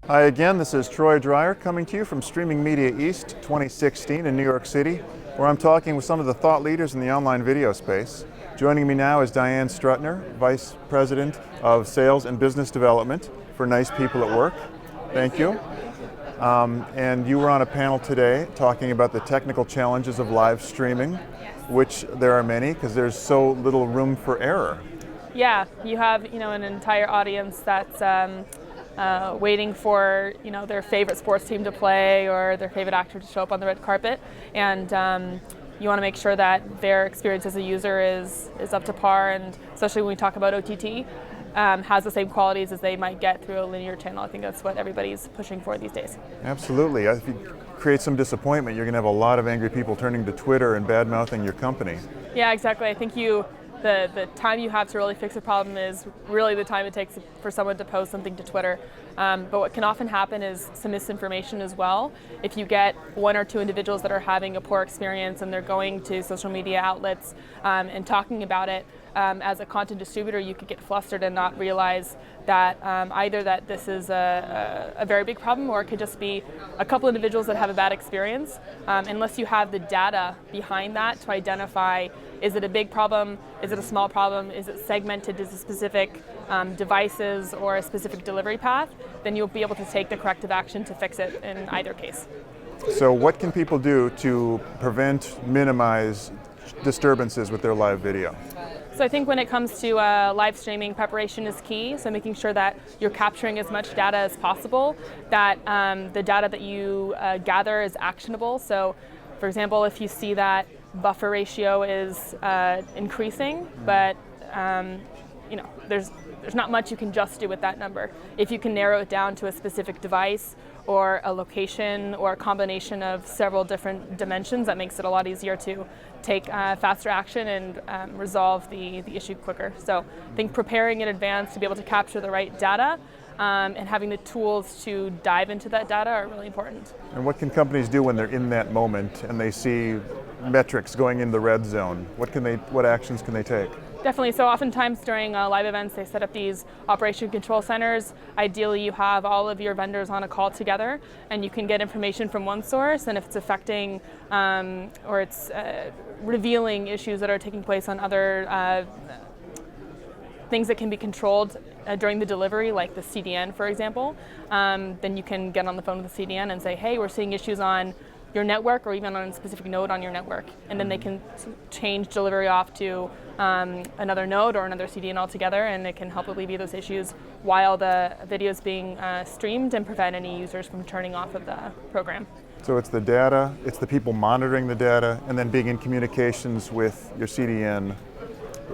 Hi again, this is Troy Dreyer coming to you from Streaming Media East 2016 in New York City, where I'm talking with some of the thought leaders in the online video space. Joining me now is Diane Strutner, Vice President of Sales and Business Development for Nice People at Work. Thank you. And you were on a panel today talking about the technical challenges of live streaming, which there are many because there's so little room for error. Yeah, you have an entire audience that's waiting for their favorite sports team to play or their favorite actor to show up on the red carpet, and you want to make sure that their experience as a user is up to par, and especially when we talk about OTT, has the same qualities as they might get through a linear channel. I think that's what everybody's pushing for these days. Absolutely. If you create some disappointment, you're going to have a lot of angry people turning to Twitter and bad-mouthing your company. Yeah, exactly. I think the time you have to really fix a problem is really the time it takes for someone to post something to Twitter. But what can often happen is some misinformation as well. If you get one or two individuals that are having a poor experience and they're going to social media outlets and talking about it, as a content distributor, you could get flustered and not realize that either that this is a very big problem, or it could just be a couple individuals that have a bad experience. Unless you have the data behind that to identify, is it a big problem, is it a small problem, is it segmented to specific devices or a specific delivery path, then you'll be able to take the corrective action to fix it in either case. So what can people do to prevent, minimize disturbances with their live video? So I think when it comes to live streaming, preparation is key. So making sure that you're capturing as much data as possible, that the data that you gather is actionable. So for example, if you see that buffer ratio is increasing, but there's not much you can just do with that number. If you can narrow it down to a specific device or a location or a combination of several different dimensions, that makes it a lot easier to take faster action and resolve the issue quicker. So I think preparing in advance to be able to capture the right data and having the tools to dive into that data are really important. And what can companies do when they're in that moment and they see metrics going in the red zone? What actions can they take? Definitely. So oftentimes during live events, they set up these operation control centers. Ideally, you have all of your vendors on a call together, and you can get information from one source. And if it's affecting or it's revealing issues that are taking place on other things that can be controlled during the delivery, like the CDN, for example, then you can get on the phone with the CDN and say, hey, we're seeing issues on your network or even on a specific node on your network. And then they can change delivery off to another node or another CDN altogether, and it can help alleviate those issues while the video is being streamed and prevent any users from turning off of the program. So it's the data, it's the people monitoring the data, and then being in communications with your CDN,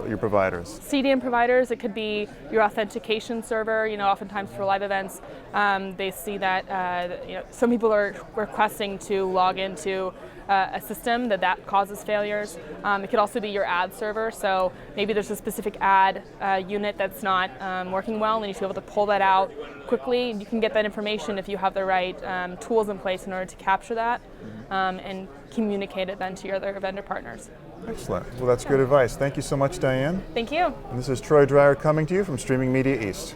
your providers. CDN providers, it could be your authentication server. Oftentimes for live events, they see that some people are requesting to log into a system that causes failures. It could also be your ad server. So maybe there's a specific ad unit that's not working well, and you need to be able to pull that out quickly. You can get that information if you have the right tools in place in order to capture that and communicate it then to your other vendor partners. Excellent. Well, that's good advice. Thank you so much, Diane. Thank you. And this is Troy Dreyer coming to you from Streaming Media East.